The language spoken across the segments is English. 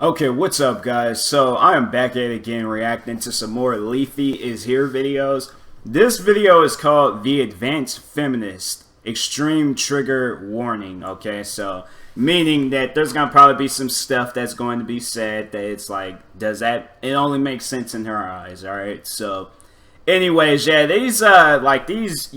Okay, what's up guys? So I am back at it again reacting to some more Leafy is Here videos. This video is called The Advanced Feminist Extreme Trigger Warning. Okay, so meaning that there's gonna probably be some stuff that's going to be said that it's like, does that, it only makes sense in her eyes, alright? So anyways, yeah, these feminist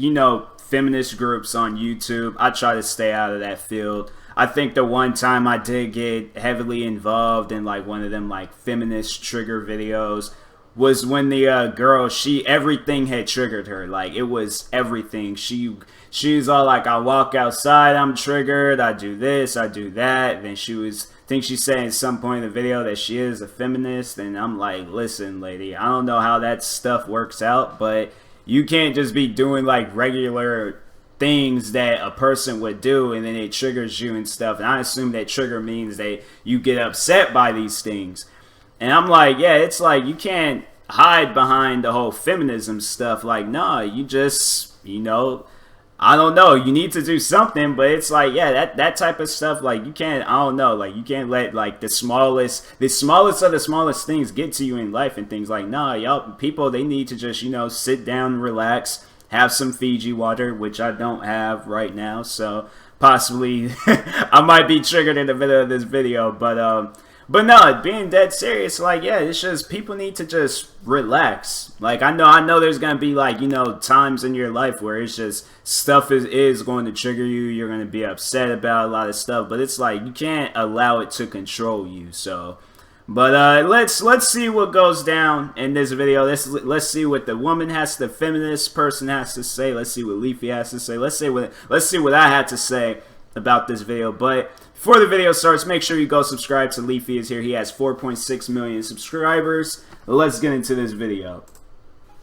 groups on YouTube, I try to stay out of that field. I think the one time I did get heavily involved in like one of them like feminist trigger videos was when the girl, everything had triggered her. Like it was everything. She's all like, I walk outside, I'm triggered, I do this, I do that. Then I think she said at some point in the video that she is a feminist, and I'm like, listen lady, I don't know how that stuff works out, but you can't just be doing like regular things that a person would do and then it triggers you and stuff. And I assume that trigger means that you get upset by these things. And I'm like, yeah, it's like you can't hide behind the whole feminism stuff. Like, nah, you just, I don't know, you need to do something. But it's like, yeah, that type of stuff, like you can't, I don't know, like you can't let like the smallest of the smallest things get to you in life and things. Like, nah, y'all people, they need to just, sit down, relax, have some Fiji water, which I don't have right now, so possibly I might be triggered in the middle of this video. But no, being dead serious, like, yeah, it's just people need to just relax. Like, I know there's gonna be like, times in your life where it's just stuff is going to trigger you, you're gonna be upset about a lot of stuff, but it's like you can't allow it to control you. So but let's see what goes down in this video. Let's see what the feminist person has to say. Let's see what Leafy has to say. Let's see what I had to say about this video. But before the video starts, make sure you go subscribe to Leafy is Here. He has 4.6 million subscribers. Let's get into this video.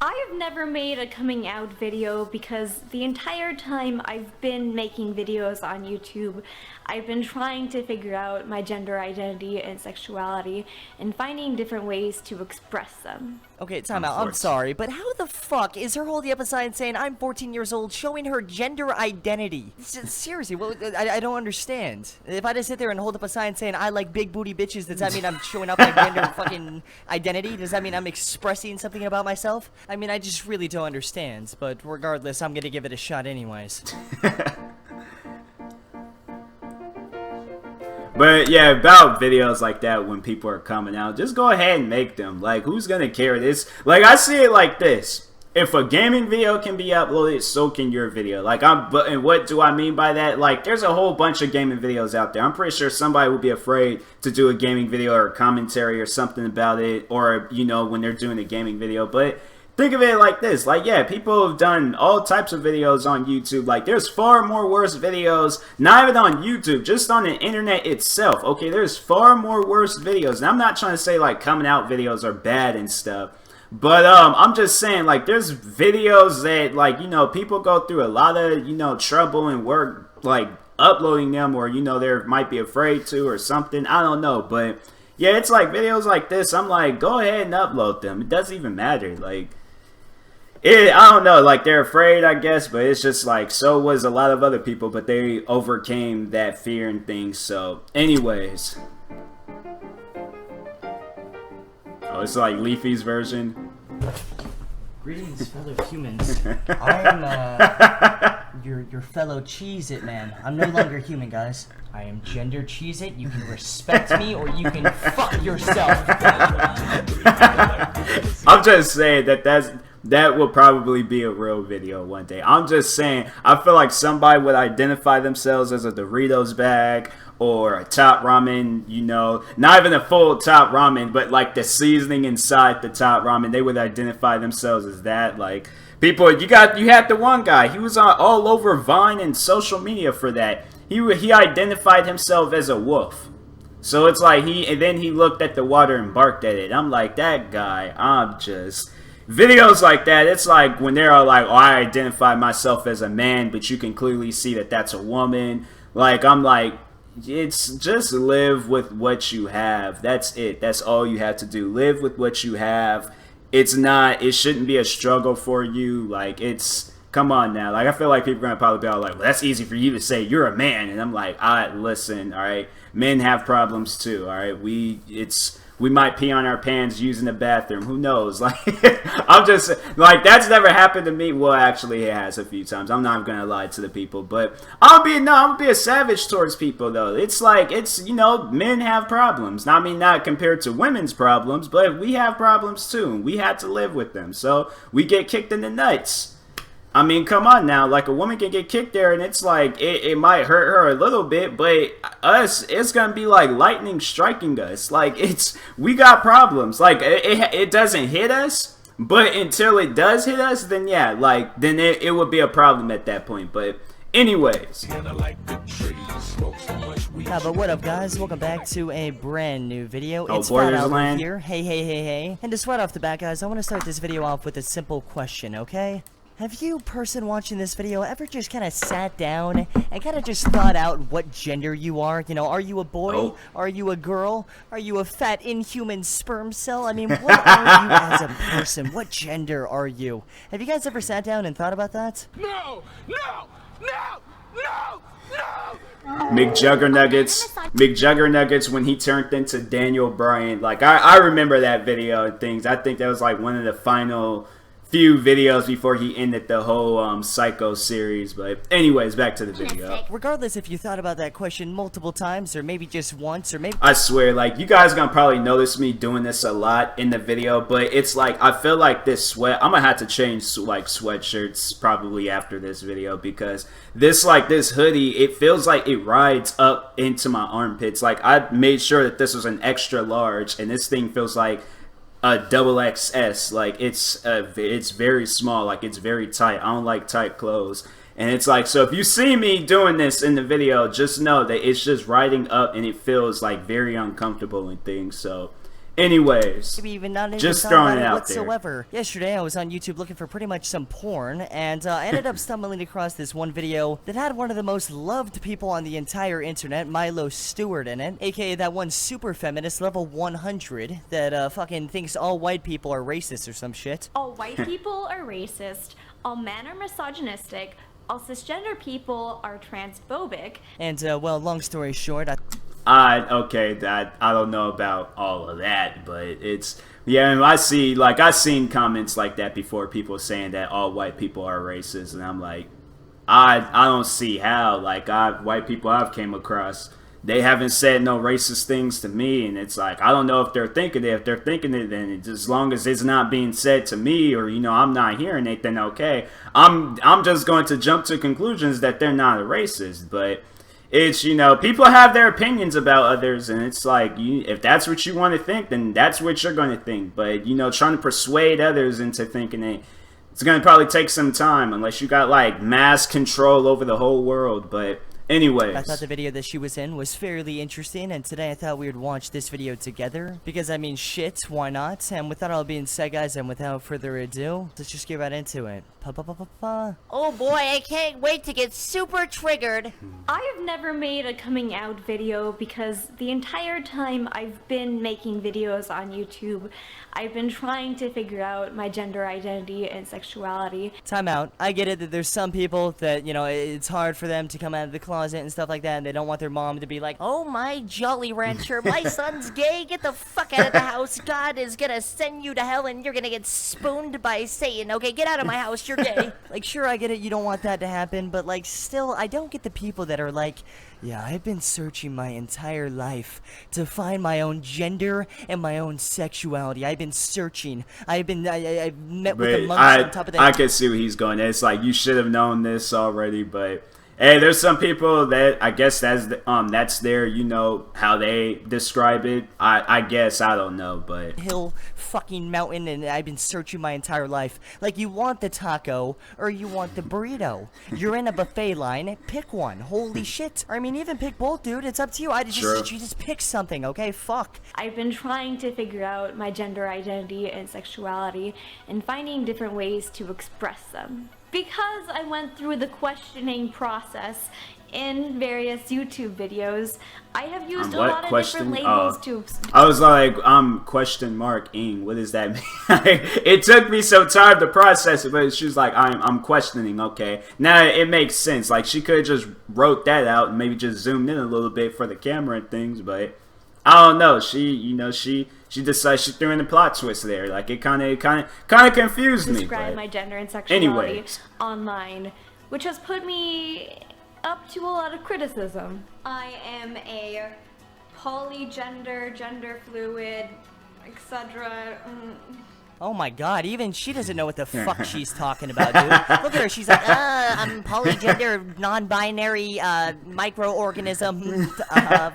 I have never made a coming out video because the entire time I've been making videos on YouTube, I've been trying to figure out my gender identity and sexuality and finding different ways to express them. Okay, time out. I'm sorry, but how the fuck is her holding up a sign saying I'm 14 years old showing her gender identity? Seriously, well, I don't understand. If I just sit there and hold up a sign saying I like big booty bitches, does that mean I'm showing up my gender fucking identity? Does that mean I'm expressing something about myself? I mean, I just really don't understand, but regardless, I'm gonna give it a shot anyways. But yeah, about videos like that when people are coming out, just go ahead and make them. Like, who's gonna care? This, like, I see it like this: if a gaming video can be uploaded, so can your video. Like, and what do I mean by that? Like, there's a whole bunch of gaming videos out there. I'm pretty sure somebody would be afraid to do a gaming video or a commentary or something about it, or when they're doing a gaming video. But think of it like this, like, yeah, people have done all types of videos on YouTube. Like, there's far more worse videos, not even on YouTube, just on the internet itself. Okay, there's far more worse videos. And I'm not trying to say, like, coming out videos are bad and stuff. But, I'm just saying, like, there's videos that, like, people go through a lot of, trouble and work, like, uploading them, or, they might be afraid to or something. I don't know, but yeah, it's like videos like this, I'm like, go ahead and upload them. It doesn't even matter, like, I don't know, like, they're afraid, I guess, but it's just like, so was a lot of other people, but they overcame that fear and things. So anyways, oh, it's like Leafy's version. Greetings, fellow humans. I am your fellow Cheez-It man. I'm no longer human, guys. I am gender Cheez-It. You can respect me or you can fuck yourself. I'm just saying that will probably be a real video one day. I'm just saying, I feel like somebody would identify themselves as a Doritos bag or a top ramen, not even a full top ramen, but like the seasoning inside the top ramen. They would identify themselves as that. Like, people, you had the one guy, he was all over Vine and social media for that. He identified himself as a wolf. So it's like then he looked at the water and barked at it. I'm like, that guy, videos like that, it's like when they're all like, oh, I identify myself as a man, but you can clearly see that that's a woman. Like, I'm like, it's just live with what you have. That's it. That's all you have to do. Live with what you have. It shouldn't be a struggle for you. Like, come on now. Like, I feel like people are gonna probably be all like, well, that's easy for you to say, you're a man. And I'm like, all right, listen, all right, men have problems too, all right. We might pee on our pants using the bathroom. Who knows? Like, I'm just like, that's never happened to me. Well, actually, it has a few times. I'm not gonna lie to the people, but I'm gonna be a savage towards people though. It's like, you know, men have problems. Now, I mean, not compared to women's problems, but we have problems too. We have to live with them. So we get kicked in the nuts. I mean, come on now. Like, a woman can get kicked there, and it's like, it might hurt her a little bit, but us, it's gonna be like lightning striking us. Like, we got problems. Like, it doesn't hit us, but until it does hit us, then yeah, like, then it would be a problem at that point. But anyways. But what up, guys? Welcome back to a brand new video. Oh, it's Fat Albert Borderland here. Hey. And to start off the bat, guys, I want to start this video off with a simple question, okay? Have you, person watching this video, ever just kind of sat down and kind of just thought out what gender you are? You know, are you a boy? Oh. Are you a girl? Are you a fat, inhuman sperm cell? I mean, what are you as a person? What gender are you? Have you guys ever sat down and thought about that? No! McJuggernuggets when he turned into Daniel Bryan. Like, I remember that video and things. I think that was like one of the final few videos before he ended the whole Psycho series. But anyways, back to the video. Regardless if you thought about that question multiple times or maybe just once or maybe... I swear, like, you guys gonna probably notice me doing this a lot in the video, but it's like, I feel like this sweat, I'm gonna have to change like sweatshirts probably after this video, because this hoodie, it feels like it rides up into my armpits. Like, I made sure that this was an extra large, and this thing feels like a double XS. Like, it's very small. Like, it's very tight. I don't like tight clothes. And it's like, so if you see me doing this in the video, just know that it's just riding up and it feels like very uncomfortable and things. So anyways, maybe even not just throwing it out whatsoever. there. Yesterday I was on YouTube looking for pretty much some porn, and I ended up stumbling across this one video that had one of the most loved people on the entire internet, Milo Stewart, in it, aka that one super feminist level 100 that fucking thinks all white people are racist or some shit. All white people are racist, all men are misogynistic, all cisgender people are transphobic. And well, long story short, okay, I don't know about all of that, but it's, yeah, I've seen comments like that before, people saying that all white people are racist, and I'm like, I don't see how. Like, white people I've came across, they haven't said no racist things to me, and it's like, I don't know if they're thinking it. If they're thinking it, then it's, as long as it's not being said to me, or, you know, I'm not hearing it, then okay. I'm just going to jump to conclusions that they're not a racist. But it's, you know, people have their opinions about others, and it's like, if that's what you want to think, then that's what you're going to think. But, you know, trying to persuade others into thinking it, it's going to probably take some time, unless you got, like, mass control over the whole world. But anyways, I thought the video that she was in was fairly interesting, and today I thought we would watch this video together, because I mean, shit, why not? And with that all being said, guys, and without further ado, let's just get right into it. Oh boy, I can't wait to get super triggered. I have never made a coming out video because the entire time I've been making videos on YouTube, I've been trying to figure out my gender identity and sexuality. Time out. I get it that there's some people that, you know, it's hard for them to come out of the closet and stuff like that, and they don't want their mom to be like, oh my Jolly Rancher, my son's gay, get the fuck out of the house, God is gonna send you to hell and you're gonna get spooned by Satan, okay, get out of my house, you're gay. Like, sure, I get it, you don't want that to happen, but, like, still, I don't get the people that are like, yeah, I've been searching my entire life to find my own gender and my own sexuality. I've been searching. I've met with the monks on top of that. I can see where he's going. It's like, you should have known this already, but hey, there's some people that I guess that's their, you know, how they describe it. I guess, I don't know, but hill, fucking mountain, and I've been searching my entire life. Like, you want the taco or you want the burrito. You're in a buffet line, pick one. Holy shit. Or, I mean, even pick both, dude. It's up to you. You just pick something, okay? Fuck. I've been trying to figure out my gender identity and sexuality and finding different ways to express them. Because I went through the questioning process in various YouTube videos, I have used a what lot of question? different labels to... I was like, question marking. What does that mean? It took me some time to process it, but she was like, I'm questioning. Okay, now it makes sense. Like she could have just wrote that out and maybe just zoomed in a little bit for the camera and things, but I don't know. She decided she threw in a plot twist there. Like it kind of confused me. Describe my gender and sexuality online, which has put me up to a lot of criticism. I am a polygender, gender fluid, etc. Oh my god, even she doesn't know what the fuck she's talking about, dude. Look at her, she's like, I'm polygender, non-binary, microorganism,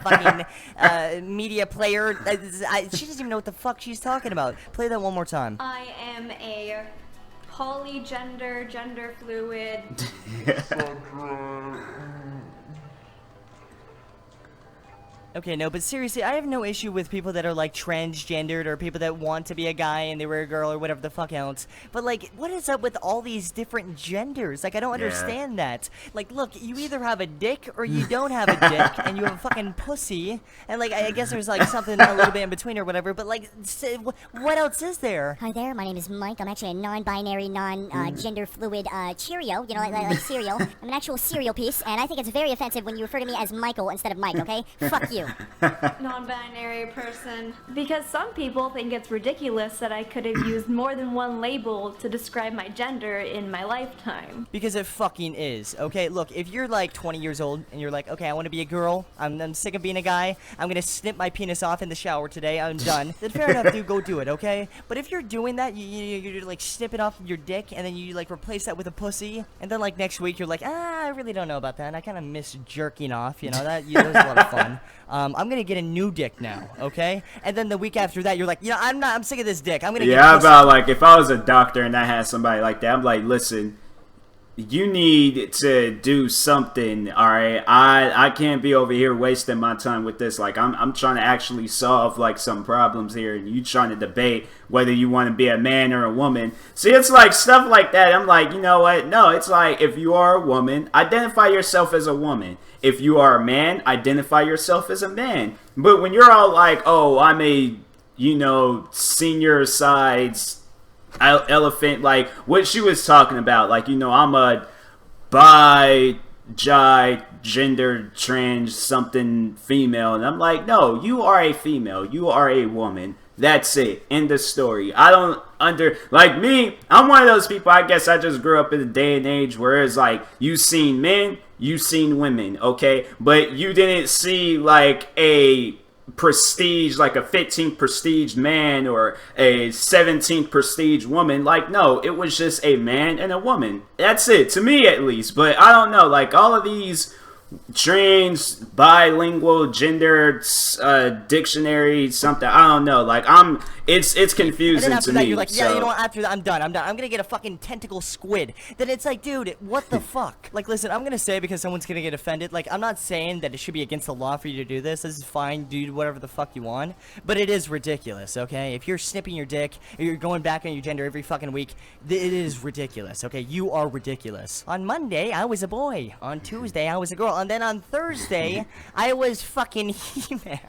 fucking, media player. She doesn't even know what the fuck she's talking about. Play that one more time. I am a polygender, gender fluid. Okay, no, but seriously, I have no issue with people that are, like, transgendered or people that want to be a guy and they were a girl or whatever the fuck else. But, like, what is up with all these different genders? Like, I don't understand that. Like, look, you either have a dick or you don't have a dick and you have a fucking pussy. And, like, I guess there's, like, something a little bit in between or whatever. But, like, what else is there? Hi there, my name is Mike. I'm actually a non-binary, non-gender fluid Cheerio. You know, like cereal. I'm an actual cereal piece, and I think it's very offensive when you refer to me as Michael instead of Mike, okay? Fuck you. Non-binary person. Because some people think it's ridiculous that I could have used more than one label to describe my gender in my lifetime. Because it fucking is, okay? Look, if you're like 20 years old and you're like, okay, I want to be a girl, I'm sick of being a guy, I'm gonna snip my penis off in the shower today, I'm done, then fair enough, dude, go do it, okay? But if you're doing that, you're like snipping off your dick and then you like replace that with a pussy, and then like next week you're like, I really don't know about that, I kind of miss jerking off, you know, that was a lot of fun. I'm gonna get a new dick now, okay? And then the week after that, you're like, you know, I'm sick of this dick. I'm gonna get how about, like, if I was a doctor and I had somebody like that, I'm like, listen, you need to do something, alright? I can't be over here wasting my time with this. Like, I'm trying to actually solve, like, some problems here, and you trying to debate whether you want to be a man or a woman. See, it's like stuff like that. I'm like, you know what? No, it's like, if you are a woman, identify yourself as a woman. If you are a man, identify yourself as a man. But when you're all like, oh, I'm a, you know, senior sides elephant, like what she was talking about, like, you know, I'm a gender, trans, something female. And I'm like, no, you are a female. You are a woman. That's it. End of story. I don't like me, I'm one of those people, I guess I just grew up in a day and age where it's like, you seen men, you seen women, okay? But you didn't see like a prestige, like a 15th prestige man or a 17th prestige woman. Like, no, it was just a man and a woman. That's it, to me at least. But I don't know, like all of these trans, bilingual, gender, dictionary, something, I don't know, like it's confusing and then after to that, me. you're like, yeah, so. you know what, after that, I'm done, I'm gonna get a fucking tentacle squid. Then it's like, dude, what the fuck? Like, listen, I'm gonna say because someone's gonna get offended, like, I'm not saying that it should be against the law for you to do this. This is fine, do whatever the fuck you want, but it is ridiculous, okay? If you're snipping your dick, or you're going back on your gender every fucking week, it is ridiculous, okay? You are ridiculous. On Monday, I was a boy. On Tuesday, I was a girl. And then on Thursday, I was fucking He-Man.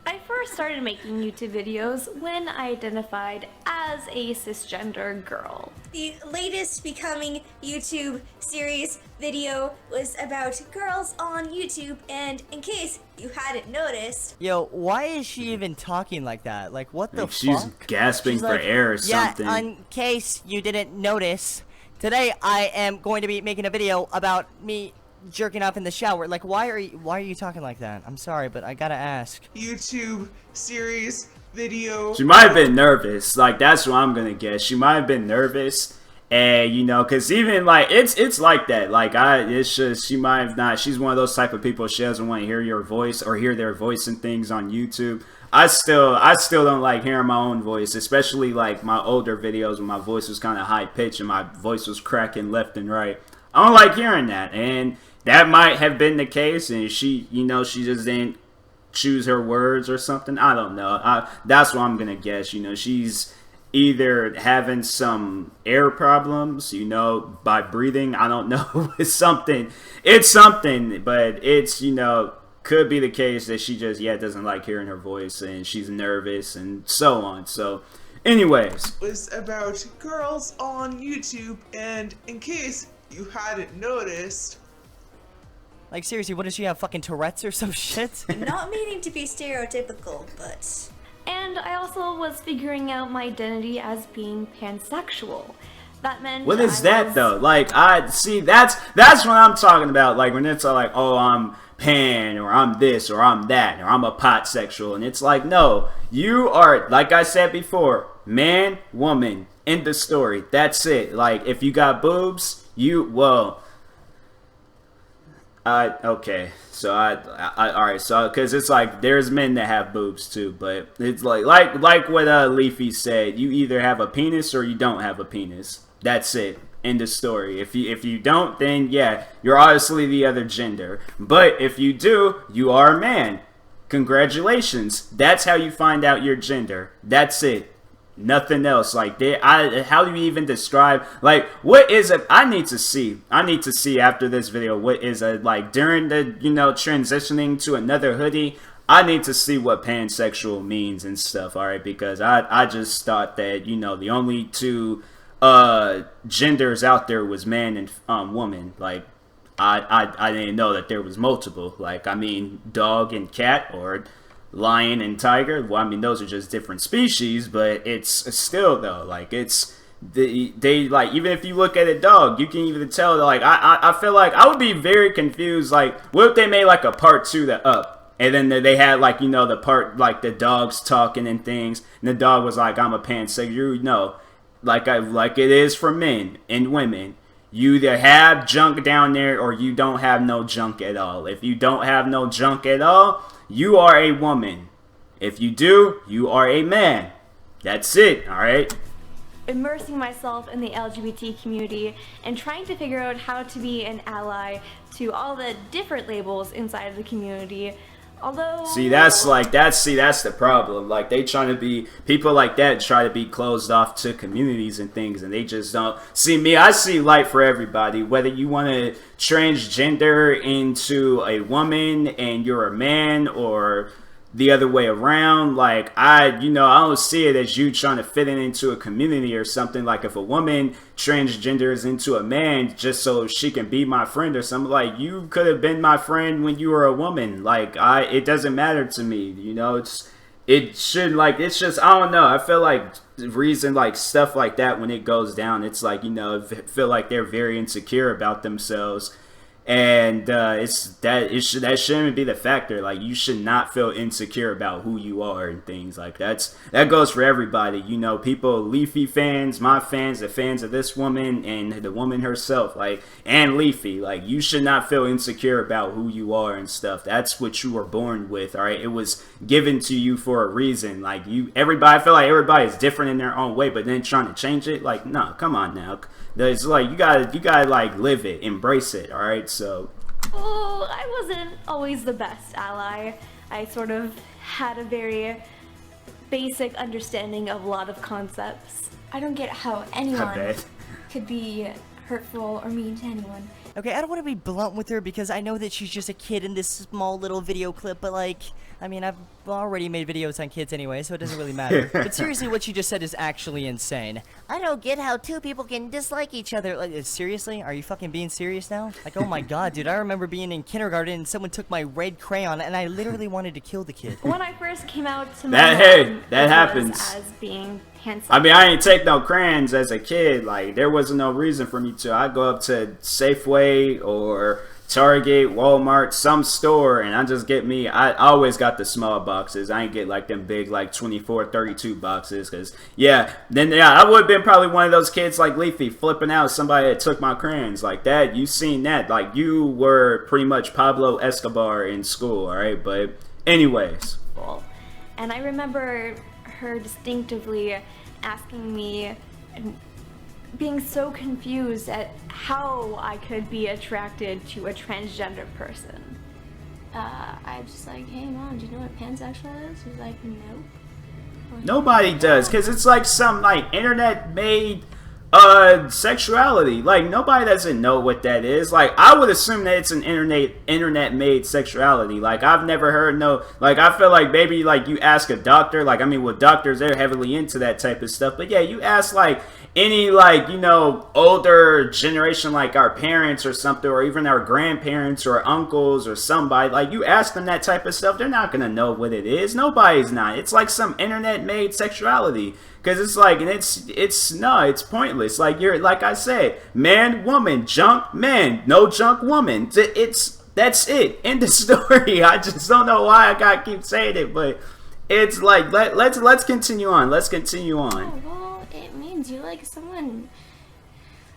I first started making YouTube videos when I identified as a cisgender girl. The latest Becoming YouTube series video was about girls on YouTube, and in case you hadn't noticed... Yo, why is she even talking like that? Like, what the fuck? She's gasping for air or something. Yeah, in case you didn't notice, today I am going to be making a video about me jerking off in the shower. Like, why are you talking like that? I'm sorry, but I gotta ask. YouTube series video. She might have been nervous. Like, that's what I'm gonna guess. She might have been nervous, and you know, cause even like it's like that. Like it's just she might have not. She's one of those type of people. She doesn't want to hear your voice or hear their voice and things on YouTube. I still don't like hearing my own voice, especially like my older videos when my voice was kind of high pitched and my voice was cracking left and right. I don't like hearing that, and that might have been the case, and she, you know, she just didn't choose her words or something. I don't know. That's what I'm gonna guess. You know, she's either having some air problems, you know, by breathing. I don't know. It's something, but it's, you know, could be the case that she just, doesn't like hearing her voice and she's nervous and so on. So, anyways. Was about girls on YouTube, and in case you hadn't noticed... Like, seriously, what does she have, fucking Tourette's or some shit? Not meaning to be stereotypical, but... And I also was figuring out my identity as being pansexual. That meant what is that though? Like, I see, that's what I'm talking about. Like, when it's like, oh, I'm pan, or I'm this, or I'm that, or I'm a pot sexual, and it's like, no, you are, like I said before, man, woman, end the story. That's it. Like, if you got boobs, okay, so alright, so, cause it's like, there's men that have boobs too, but it's like what Leafy said, you either have a penis or you don't have a penis. That's it. End of story. If you don't, then yeah, you're obviously the other gender. But if you do, you are a man. Congratulations. That's how you find out your gender. That's it. Nothing else. Like, how do you even describe, like, what is it? I need to see after this video, what is it, like, during the, you know, transitioning to another hoodie, I need to see what pansexual means and stuff, alright, because I just thought that, you know, the only two genders out there was man and woman. Like, I didn't know that there was multiple. Like, I mean, dog and cat, or lion and tiger. Well, I mean, those are just different species, but it's still, though, like, it's they like, even if you look at a dog, you can even tell that, like, I feel like I would be very confused. Like, what if they made like a part 2 to Up, and then they had, like, you know, the part, like, the dogs talking and things, and the dog was like, I'm a pansexual. No, like it is for men and women. You either have junk down there or you don't have no junk at all. If you don't have no junk at all, you are a woman. If you do, you are a man. That's it, alright? Immersing myself in the LGBT community and trying to figure out how to be an ally to all the different labels inside of the community. Although, see, that's the problem. Like, they trying to be, people like that try to be closed off to communities and things, and they just don't see me. I see light for everybody, whether you want to transgender into a woman and you're a man, or the other way around. Like, I don't see it as you trying to fit into a community or something. Like, if a woman transgenders into a man just so she can be my friend or something, like, you could have been my friend when you were a woman. Like, it doesn't matter to me, you know. It should, like, it's just, I don't know. I feel like the reason, like, stuff like that, when it goes down, it's like, you know, feel like they're very insecure about themselves. And that shouldn't be the factor. Like, you should not feel insecure about who you are and things like that. That goes for everybody, you know, people, Leafy fans, my fans, the fans of this woman, and the woman herself, like, and Leafy. Like, you should not feel insecure about who you are and stuff. That's what you were born with, all right? It was given to you for a reason. Like, everybody, I feel like everybody is different in their own way, but then trying to change it, like, no, come on now. It's like, you gotta like, live it, embrace it, alright? So, well, I wasn't always the best ally. I sort of had a very basic understanding of a lot of concepts. I don't get how anyone could be hurtful or mean to anyone. Okay, I don't want to be blunt with her because I know that she's just a kid in this small little video clip, but, like, I mean, I've already made videos on kids anyway, so it doesn't really matter. But seriously, what she just said is actually insane. I don't get how two people can dislike each other. Like, seriously? Are you fucking being serious now? Like, oh my god, dude, I remember being in kindergarten and someone took my red crayon and I literally wanted to kill the kid. When I first came out to my mom, that happens. As being handsome. I mean, I didn't take no crayons as a kid. Like, there wasn't no reason for me to. I'd go up to Safeway or Target, Walmart, some store, and I just get me, I always got the small boxes. I ain't get like them big, like 24, 32 boxes, because I would have been probably one of those kids like Leafy flipping out somebody that took my crayons like that. You seen that, like, you were pretty much Pablo Escobar in school, alright? But anyways, and I remember her distinctively asking me and being so confused at how I could be attracted to a transgender person. I just like, hey mom, do you know what pansexual is? She's like, nope. Nobody does, because it's like some like internet made sexuality. Like nobody doesn't know what that is. Like I would assume that it's an internet made sexuality. Like I've never heard no, like I feel like maybe like you ask a doctor, like I mean with doctors they're heavily into that type of stuff, but yeah, you ask like any like, you know, older generation like our parents or something, or even our grandparents or uncles or somebody, like you ask them that type of stuff, they're not gonna know what it is. Nobody's not. It's like some internet made sexuality. Because it's like, and it's pointless. Like you're, like I said, man, woman, junk, man, no junk, woman. That's it. End of story. I just don't know why I gotta keep saying it, but it's like, let's continue on. Let's continue on. Oh, well, it means you like someone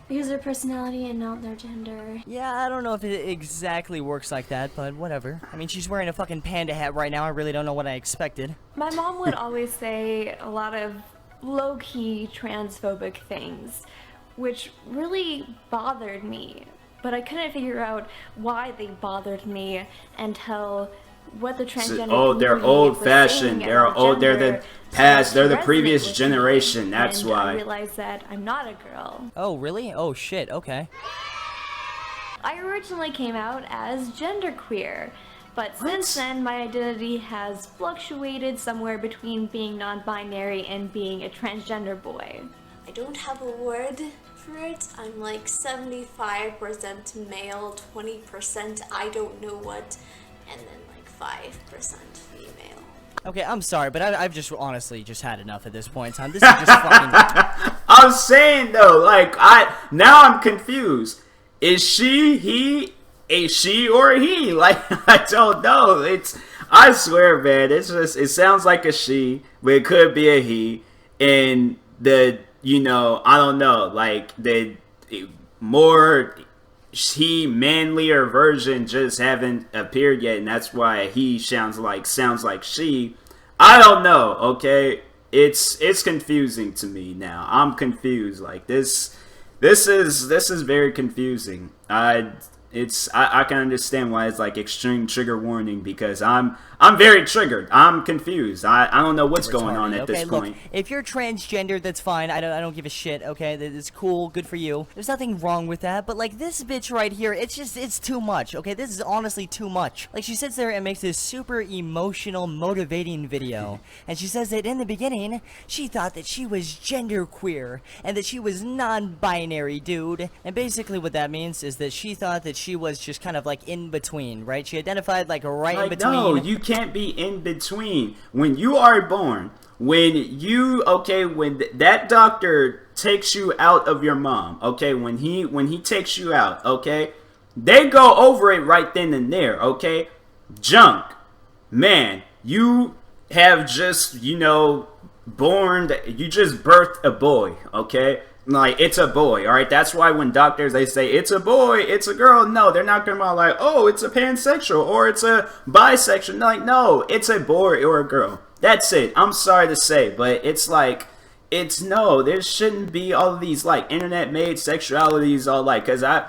because of their personality and not their gender. Yeah, I don't know if it exactly works like that, but whatever. I mean, she's wearing a fucking panda hat right now. I really don't know what I expected. My mom would always say a lot of low-key transphobic things, which really bothered me, but I couldn't figure out why they bothered me until what the transgender they're old-fashioned. They're old. They're the past. They're the previous generation. That's why. I realized that I'm not a girl. Oh, really? Oh, shit. Okay. I originally came out as genderqueer, but since then my identity has fluctuated somewhere between being non-binary and being a transgender boy. I don't have a word for it. I'm like 75% male, 20% I don't know what, and then like 5% female. Okay, I'm sorry, but I've just honestly just had enough at this point in time. This is just fucking... I'm saying though, like now I'm confused. Is she, a she or a he? Like I don't know. I swear, man. It's just, it sounds like a she, but it could be a he. And the, you know, I don't know, like the more he manlier version just haven't appeared yet, and that's why he sounds like she. I don't know. Okay, it's confusing to me now. I'm confused. Like this is very confusing. I can understand why it's like extreme trigger warning, because I'm very triggered. I'm confused. I don't know what's going on at this point. Look, if you're transgender, that's fine. I don't give a shit. Okay, it's cool. Good for you. There's nothing wrong with that. But like this bitch right here, it's too much. Okay, this is honestly too much. Like she sits there and makes this super emotional, motivating video, and she says that in the beginning she thought that she was genderqueer and that she was non-binary, dude. And basically what that means is that she thought that she was just kind of like in between, right? She identified like right in between. No, you can't be in between. When you are born, when that doctor takes you out of your mom, okay, when he takes you out, okay, they go over it right then and there, okay? Junk, man, you have just, you just birthed a boy, okay? Like, it's a boy, alright? That's why when doctors, they say, it's a boy, it's a girl. No, they're not going to be like, oh, it's a pansexual, or it's a bisexual. Like, no, it's a boy or a girl. That's it. I'm sorry to say, but it's like, no, there shouldn't be all of these, like, internet-made sexualities, all like, because I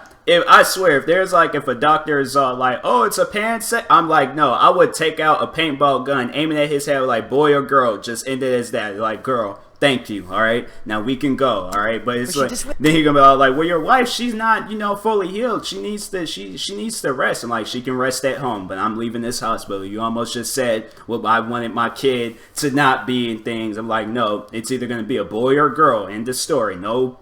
swear, if a doctor is all like, oh, it's a pansex, I'm like, no, I would take out a paintball gun, aiming at his head, like, boy or girl, just end it as that, like, girl. Thank you, alright? Now we can go, alright? But it's like, then he gonna be all like, well, your wife, she's not, fully healed. She needs to rest. And like, she can rest at home, but I'm leaving this hospital. You almost just said, well, I wanted my kid to not be in things. I'm like, no, it's either gonna be a boy or a girl. End of story. No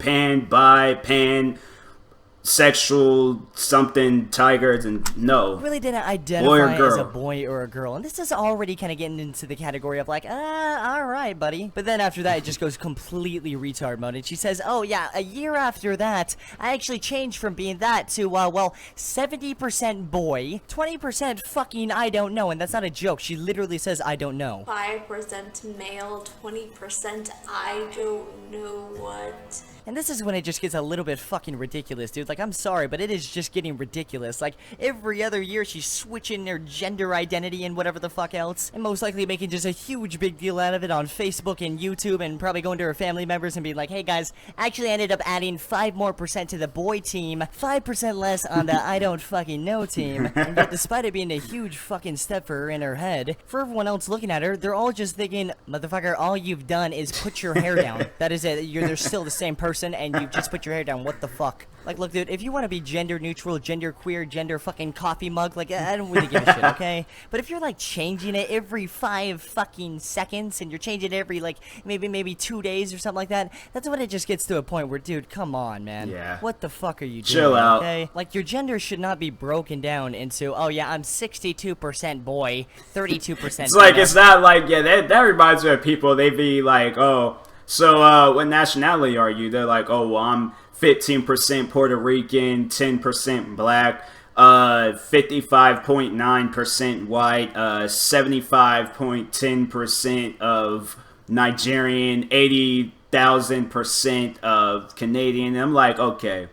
sexual something tigers, and no, really didn't identify as a boy or a girl, and this is already kind of getting into the category of like, all right, buddy. But then after that, it just goes completely retard mode, and she says, oh yeah, a year after that, I actually changed from being that to 70% boy, 20% fucking I don't know, and that's not a joke. She literally says I don't know. 5% male, 20% I don't know what. And this is when it just gets a little bit fucking ridiculous, dude. Like, Like, I'm sorry, but it is just getting ridiculous. Like, every other year she's switching their gender identity and whatever the fuck else, and most likely making just a huge big deal out of it on Facebook and YouTube, and probably going to her family members and being like, hey guys, actually I ended up adding 5% more to the boy team, 5% less on the I don't fucking know team. And yet, despite it being a huge fucking step for her in her head, for everyone else looking at her, they're all just thinking, motherfucker, all you've done is put your hair down. That is it. They're still the same person, and you just put your hair down. What the fuck? Like, look, dude, if you want to be gender neutral, gender queer, gender fucking coffee mug, like, I don't really give a shit, okay? But if you're, like, changing it every 5 fucking seconds, and you're changing it every, like, maybe 2 days or something like that, that's when it just gets to a point where, dude, come on, man. Yeah. What the fuck are you doing? Chill out. Okay? Like, your gender should not be broken down into, oh, yeah, I'm 62% boy, 32% It's like, it's not like, yeah, that reminds me of people, they be like, oh, so, what nationality are you? They're like, oh, well, I'm 15% Puerto Rican, 10% black, 55.9% white, 75.10% of Nigerian, 80,000% of Canadian. And I'm like, okay.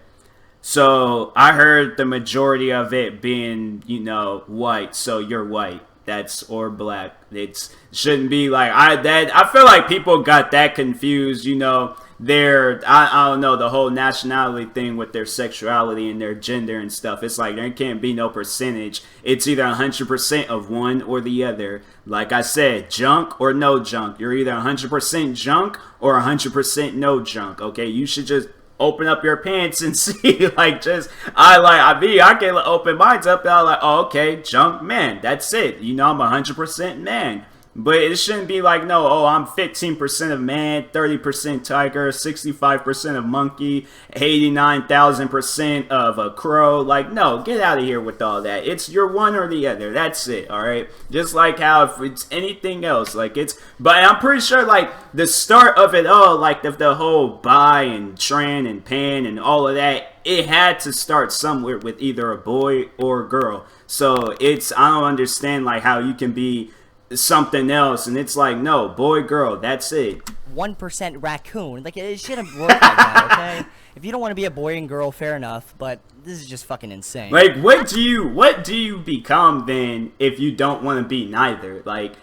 So I heard the majority of it being, you know, white. So you're white. That's or black. It shouldn't be like I feel like people got that confused, you know. I don't know, the whole nationality thing with their sexuality and their gender and stuff. It's like there can't be no percentage. It's either 100% of one or the other. Like I said, junk or no junk. You're either 100% junk or 100% no junk. Okay, you should just open up your pants and see. Like, just I can open mine up and I'm like, oh, okay, junk man, that's it, you know, I'm 100% man. But it shouldn't be like, no, oh, I'm 15% of man, 30% tiger, 65% of monkey, 89,000% of a crow. Like, no, get out of here with all that. It's you're one or the other. That's it, all right? Just like how if it's anything else, like it's, but I'm pretty sure, like, the start of it all, like the whole bi and tran and pan and all of that, it had to start somewhere with either a boy or a girl. So I don't understand, like, how you can be something else and it's like, no, boy, girl, that's it. 1% raccoon. Like, it shouldn't work like that, okay? If you don't want to be a boy and girl, fair enough, but this is just fucking insane. Like, what do you become then if you don't want to be neither? Like,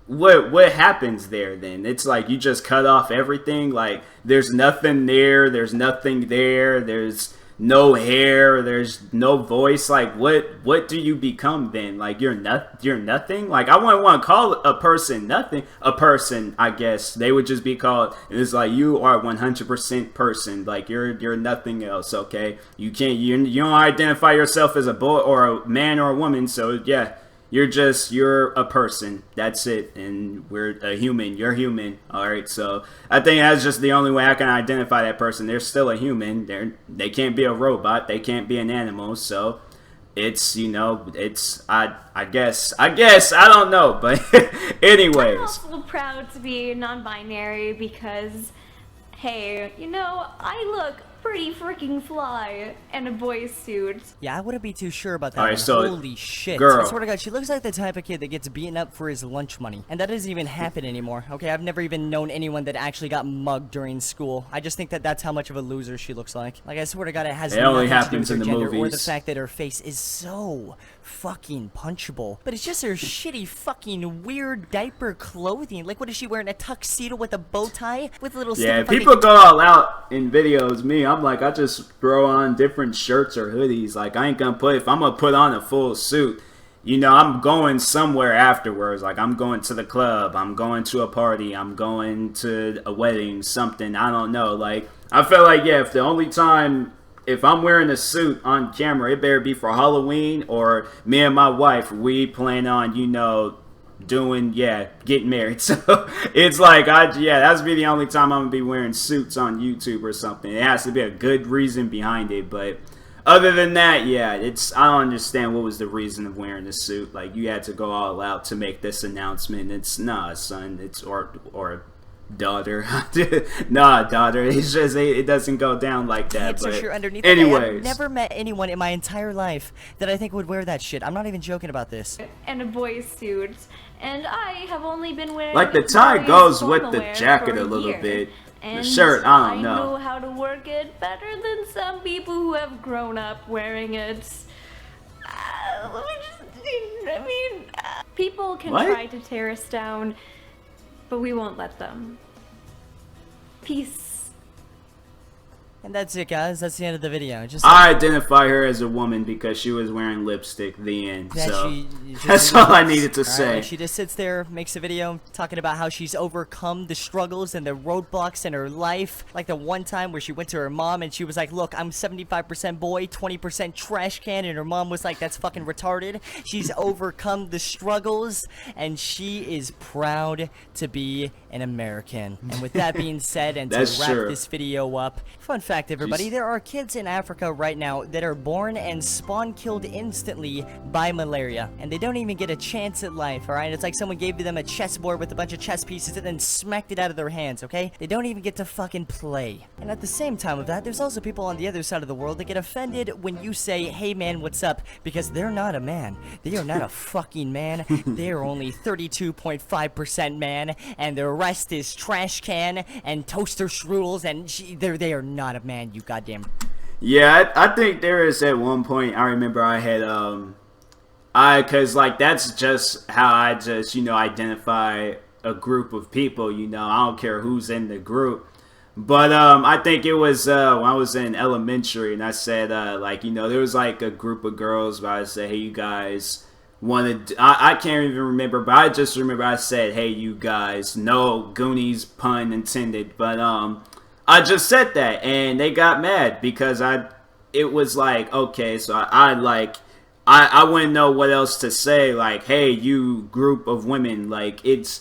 what happens there then? It's like you just cut off everything. Like, there's nothing there, there's nothing there, there's no hair, there's no voice. Like, what do you become then? Like, you're nothing. Like, I wouldn't want to call a person nothing. A person, I guess they would just be called, it's like, you are 100% person. Like, you're nothing else. Okay, you don't identify yourself as a boy or a man or a woman. So yeah, you're a person. That's it. And we're a human. You're human. All right. So I think that's just the only way I can identify that person. They're still a human. They can't be a robot. They can't be an animal. So it's, you know, it's, I guess, I don't know. But anyways. I'm also proud to be non-binary because, hey, you know, I look pretty freaking fly in a boy suit. Yeah, I wouldn't be too sure about that. All right, so holy shit. girl. I swear to God, she looks like the type of kid that gets beaten up for his lunch money. And that doesn't even happen anymore. Okay, I've never even known anyone that actually got mugged during school. I just think that that's how much of a loser she looks like. Like, I swear to God, it has only nothing to do happens with her in the gender or the movies. fact that her face is so fucking punchable. But it's just her shitty fucking weird diaper clothing. Like, what is she wearing? A tuxedo with a bow tie? With a little Yeah, stupid people go all out in videos. Me, I'm like, I just throw on different shirts or hoodies. Like, I ain't gonna if I'm gonna put on a full suit, you know, I'm going somewhere afterwards. Like, I'm going to the club, I'm going to a party, I'm going to a wedding, something, I don't know. Like, I feel like, yeah, if I'm wearing a suit on camera, it better be for Halloween, or me and my wife, we plan on, you know, getting married. So it's like, that's be the only time I'm gonna be wearing suits on YouTube or something. It has to be a good reason behind it. But other than that, yeah, I don't understand what was the reason of wearing the suit. Like, you had to go all out to make this announcement. It's nah, son. It's or daughter. Nah, daughter. It's just, it doesn't go down like that. Pants but are sure underneath. anyways, I've never met anyone in my entire life that I think would wear that shit. I'm not even joking about this. And a boy suit. And I have only been wearing like, the tie boys goes with formal the wear jacket for a little year. bit. And The shirt, I don't know know. how to work it better than some people who have grown up wearing it. People can try to tear us down, but we won't let them. Peace. And that's it, guys. That's the end of the video. Just I identify her as a woman because she was wearing lipstick. The end. So that's all I needed to say. Right, she just sits there, makes a video talking about how she's overcome the struggles and the roadblocks in her life. Like the one time where she went to her mom and she was like, "Look, I'm 75% boy, 20% trash can," and her mom was like, "That's fucking retarded." She's overcome the struggles, and she is proud to be an American. And with that being said, and to wrap this video up, fun fact, everybody, there are kids in Africa right now that are born and spawn killed instantly by malaria, and they don't even get a chance at life. All right, it's like someone gave them a chessboard with a bunch of chess pieces and then smacked it out of their hands. Okay, they don't even get to fucking play. And at the same time of that, there's also people on the other side of the world that get offended when you say, "Hey man, what's up?" because they're not a man. They are not a fucking man. They are only 32.5% man, and the rest is trash can and toaster strudels, and they are not a man, you goddamn. Yeah, I think there is at one point I remember I had cause like that's just how I just, you know, identify a group of people, you know. I don't care who's in the group. But I think it was when I was in elementary, and I said like, you know, there was like a group of girls where I said, "Hey, you guys wanted," I can't even remember, but I just remember I said, "Hey, you guys," no Goonies pun intended, but I just said that, and they got mad because it was like, okay, so I wouldn't know what else to say, like, "Hey, you group of women," like, it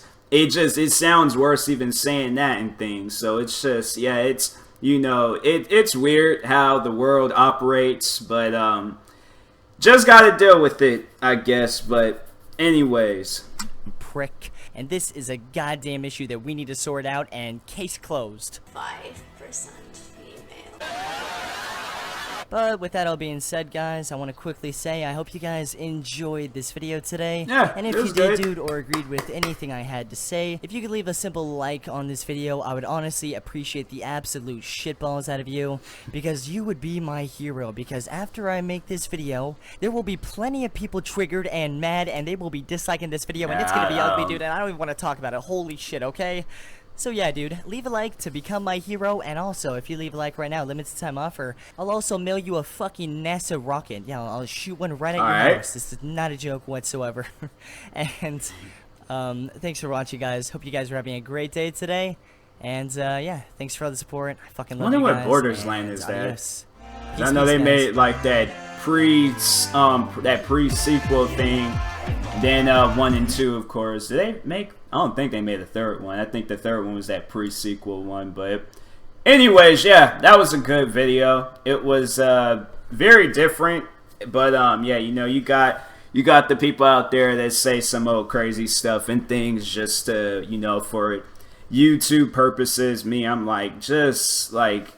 sounds worse even saying that and things, so it's just, yeah, it's, you know, it's weird how the world operates, but, just gotta deal with it, I guess, but anyways. Prick. And this is a goddamn issue that we need to sort out, and case closed. 5% female. But with that all being said, guys, I want to quickly say I hope you guys enjoyed this video today. Yeah, and if you did, dude, or agreed with anything I had to say, if you could leave a simple like on this video, I would honestly appreciate the absolute shitballs out of you, because you would be my hero. Because after I make this video, there will be plenty of people triggered and mad, and they will be disliking this video, and it's gonna be ugly, dude, and I don't even want to talk about it. Holy shit, okay? So yeah, dude, leave a like to become my hero, and also, if you leave a like right now, limited time offer, I'll also mail you a fucking NASA rocket. Yeah, I'll shoot one right at your house. This is not a joke whatsoever. And, thanks for watching, guys. Hope you guys are having a great day today. And, yeah, thanks for all the support. I fucking love you guys. I wonder what Bordersland is that. Yes. I know they made, like, that pre-sequel thing. Then 1 and 2, of course. Did they make? I don't think they made a third one. I think the third one was that pre-sequel one. But anyways, yeah, that was a good video. It was very different. But yeah, you know, you got the people out there that say some old crazy stuff and things just to, you know, for YouTube purposes. Me, I'm like, just like,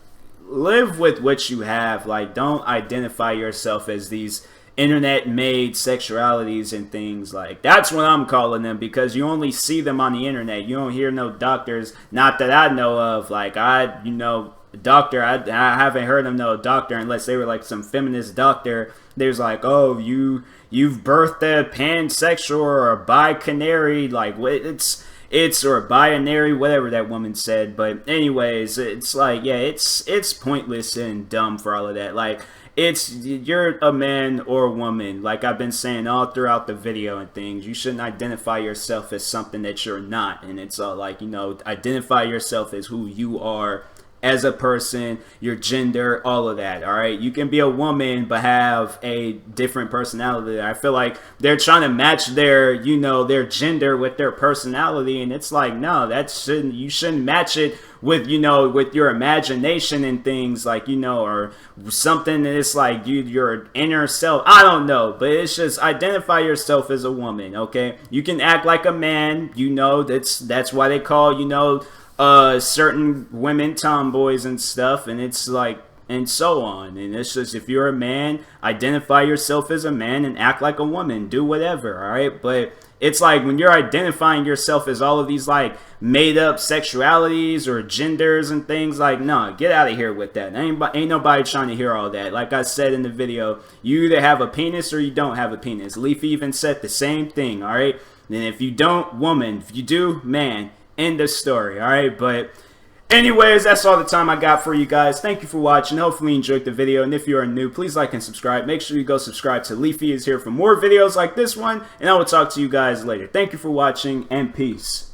live with what you have. Like, don't identify yourself as these internet-made sexualities and things. Like, that's what I'm calling them, because you only see them on the internet. You don't hear no doctors, not that I know of. Like, you know, doctor, I haven't heard of no doctor unless they were like some feminist doctor. There's like, "Oh, you've birthed a pansexual or a bi-canary," like, it's or binary, whatever that woman said. But anyways, it's like, yeah, it's pointless and dumb for all of that. Like, you're a man or a woman, like I've been saying all throughout the video and things. You shouldn't identify yourself as something that you're not. And it's all like, you know, identify yourself as who you are as a person, your gender, all of that. All right, you can be a woman but have a different personality. I feel like they're trying to match their, you know, their gender with their personality, and it's like, no, you shouldn't match it with, you know, with your imagination and things, like, you know, or something that's like your inner self. I don't know, but it's just identify yourself as a woman. Okay, you can act like a man, you know, that's why they call, you know, certain women tomboys and stuff, and it's like, and so on. And it's just, if you're a man, identify yourself as a man and act like a woman, do whatever. All right, but It's like when you're identifying yourself as all of these like made up sexualities or genders and things, like, no, get out of here with that. Ain't nobody trying to hear all that. Like I said in the video, you either have a penis or you don't have a penis. Leafy even said the same thing, alright? And if you don't, woman. If you do, man. End of story, alright? But anyways, that's all the time I got for you guys. Thank you for watching. Hopefully you enjoyed the video. And if you are new, please like and subscribe. Make sure you go subscribe to Leafy is here for more videos like this one. And I will talk to you guys later. Thank you for watching and peace.